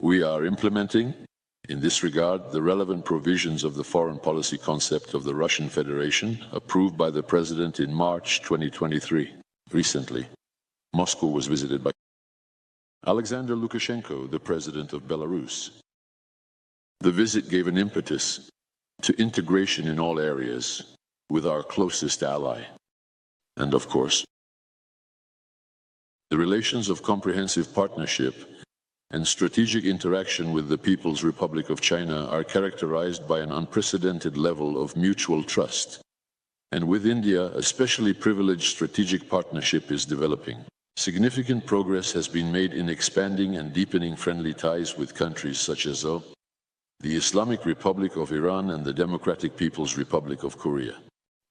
We are implementing, in this regard, the relevant provisions of the foreign policy concept of the Russian Federation, approved by the President in March 2023. Recently, Moscow was visited by Alexander Lukashenko, the President of Belarus. The visit gave an impetus to integration in all areas with our closest ally. And of course, the relations of comprehensive partnership and strategic interaction with the People's Republic of China are characterized by an unprecedented level of mutual trust. And with India, a specially privileged strategic partnership is developing. Significant progress has been made in expanding and deepening friendly ties with countries such as the Islamic Republic of Iran and the Democratic People's Republic of Korea.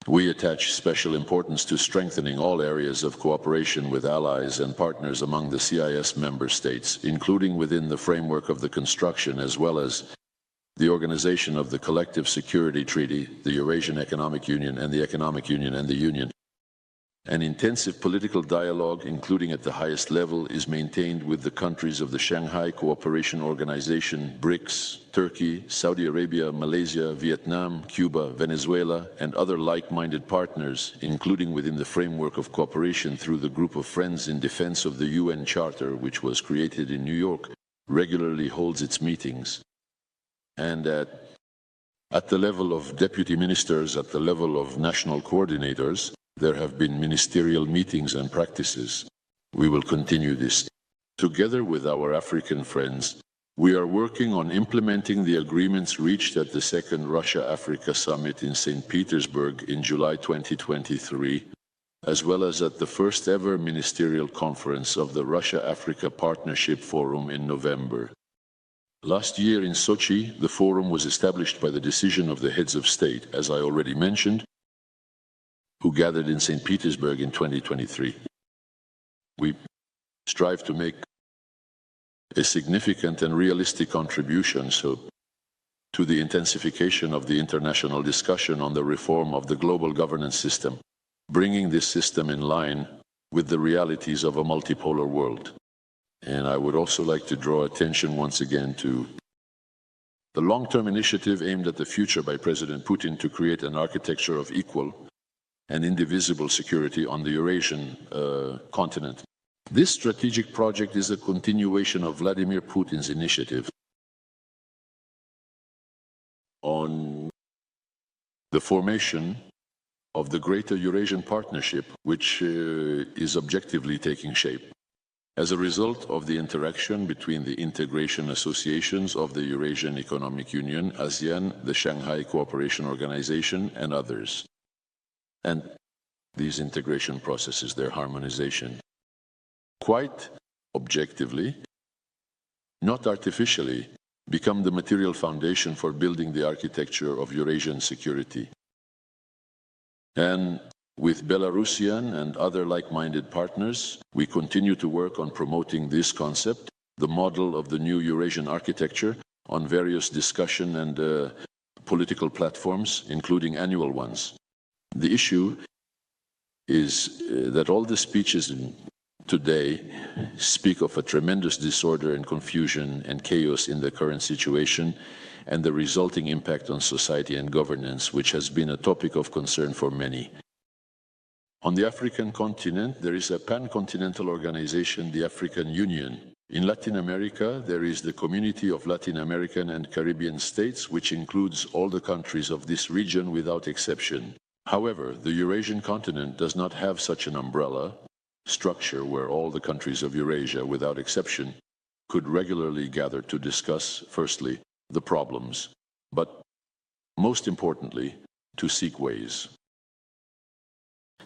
We attach special importance to strengthening all areas of cooperation with allies and partners among the CIS member states, including within the framework of the construction as well as the organization of the Collective Security Treaty, the Eurasian Economic Union and the Economic Union and the Union. An intensive political dialogue, including at the highest level, is maintained with the countries of the Shanghai Cooperation Organization, BRICS, Turkey, Saudi Arabia, Malaysia, Vietnam, Cuba, Venezuela, and other like-minded partners, including within the framework of cooperation through the Group of Friends in Defense of the UN Charter, which was created in New York, regularly holds its meetings. And at the level of deputy ministers, at the level of national coordinators, there have been ministerial meetings and practices. We will continue this. Together with our African friends, we are working on implementing the agreements reached at the second Russia-Africa Summit in St. Petersburg in July 2023, as well as at the first ever ministerial conference of the Russia-Africa Partnership Forum in November. Last year in Sochi, the forum was established by the decision of the heads of state, as I already mentioned, who gathered in St. Petersburg in 2023. We strive to make a significant and realistic contribution to the intensification of the international discussion on the reform of the global governance system, bringing this system in line with the realities of a multipolar world. And I would also like to draw attention once again to the long-term initiative aimed at the future by President Putin to create an architecture of equal and indivisible security on the Eurasian continent. This strategic project is a continuation of Vladimir Putin's initiative on the formation of the greater Eurasian partnership, which is objectively taking shape. As a result of the interaction between the integration associations of the Eurasian Economic Union, ASEAN, the Shanghai Cooperation Organization, and others. And these integration processes, their harmonization, quite objectively, not artificially, become the material foundation for building the architecture of Eurasian security. And with Belarusian and other like-minded partners, we continue to work on promoting this concept, the model of the new Eurasian architecture, on various discussion and political platforms, including annual ones. The issue is that all the speeches today speak of a tremendous disorder and confusion and chaos in the current situation and the resulting impact on society and governance, which has been a topic of concern for many. On the African continent, there is a pan-continental organization, the African Union. In Latin America, there is the Community of Latin American and Caribbean States, which includes all the countries of this region without exception. However, the Eurasian continent does not have such an umbrella structure where all the countries of Eurasia, without exception, could regularly gather to discuss, firstly, the problems, but most importantly, to seek ways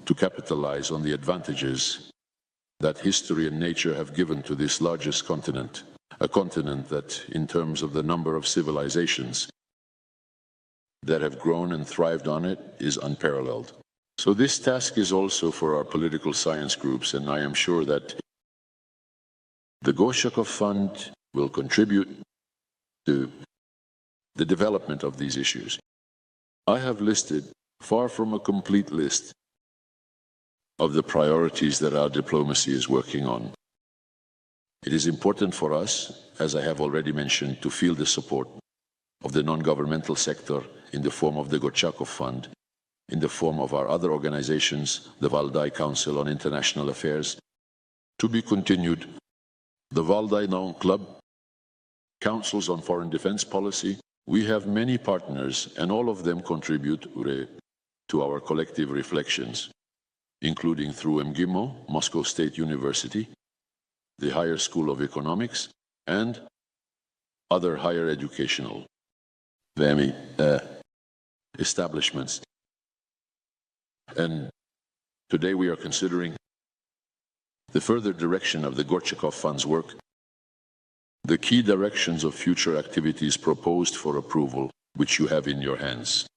to capitalize on the advantages that history and nature have given to this largest continent, a continent that, in terms of the number of civilizations that have grown and thrived on it, is unparalleled. So this task is also for our political science groups, and I am sure that the Gorshakov Fund will contribute to the development of these issues. I have listed, far from a complete list, of the priorities that our diplomacy is working on. It is important for us, as I have already mentioned, to feel the support of the non-governmental sector in the form of the Gorchakov Fund, in the form of our other organizations, the Valdai Council on International Affairs, to be continued, the Valdai Noun Club, Councils on Foreign Defense Policy. We have many partners, and all of them contribute to our collective reflections, including through MGIMO, Moscow State University, the Higher School of Economics, and other higher educational establishments. And today we are considering the further direction of the Gorchakov Fund's work, the key directions of future activities proposed for approval, which you have in your hands.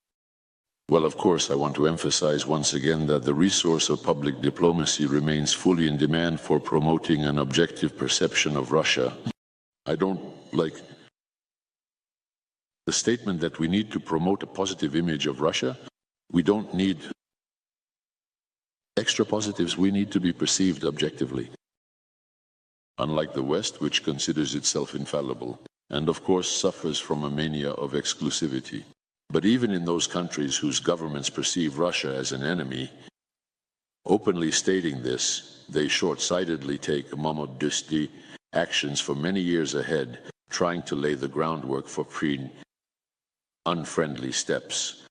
Well, of course, I want to emphasize once again that the resource of public diplomacy remains fully in demand for promoting an objective perception of Russia. I don't like the statement that we need to promote a positive image of Russia. We don't need extra positives. We need to be perceived objectively. Unlike the West, which considers itself infallible, and of course suffers from a mania of exclusivity. But even in those countries whose governments perceive Russia as an enemy, openly stating this, they short-sightedly take Mahmoud Dusti actions for many years ahead, trying to lay the groundwork for unfriendly steps.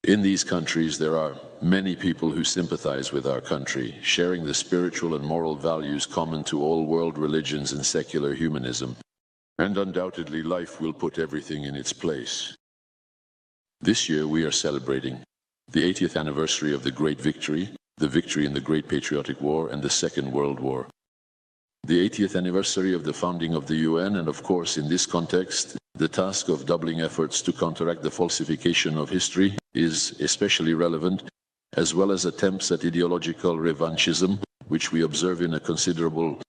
In these countries, there are many people who sympathize with our country, sharing the spiritual and moral values common to all world religions and secular humanism. And undoubtedly, life will put everything in its place. This year, we are celebrating the 80th anniversary of the Great Victory, the victory in the Great Patriotic War and the Second World War. The 80th anniversary of the founding of the UN, and of course, in this context, the task of doubling efforts to counteract the falsification of history is especially relevant, as well as attempts at ideological revanchism, which we observe in a considerable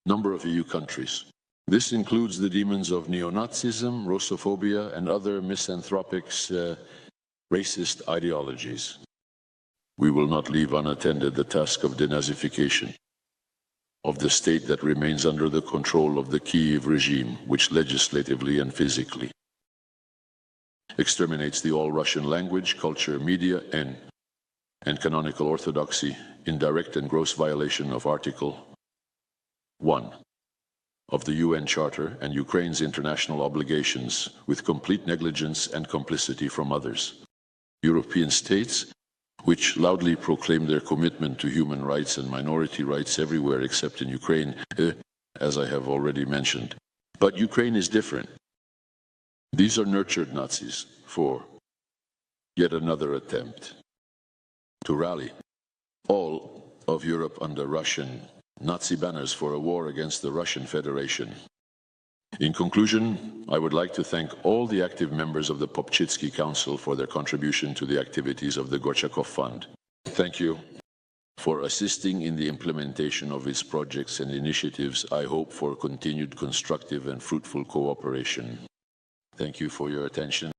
number of EU countries. This includes the demons of neo-Nazism, Russophobia, and other misanthropic racist ideologies. We will not leave unattended the task of denazification of the state that remains under the control of the Kiev regime, which legislatively and physically exterminates the all-Russian language, culture, media, and canonical orthodoxy in direct and gross violation of Article 1 of the UN Charter and Ukraine's international obligations, with complete negligence and complicity from others. European states, which loudly proclaim their commitment to human rights and minority rights everywhere except in Ukraine, as I have already mentioned. But Ukraine is different. These are nurtured Nazis for yet another attempt to rally all of Europe under Russian Nazi banners for a war against the Russian Federation. In conclusion, I would like to thank all the active members of the Popchitsky Council for their contribution to the activities of the Gorchakov Fund. Thank you for assisting in the implementation of its projects and initiatives. I hope for continued constructive and fruitful cooperation. Thank you for your attention.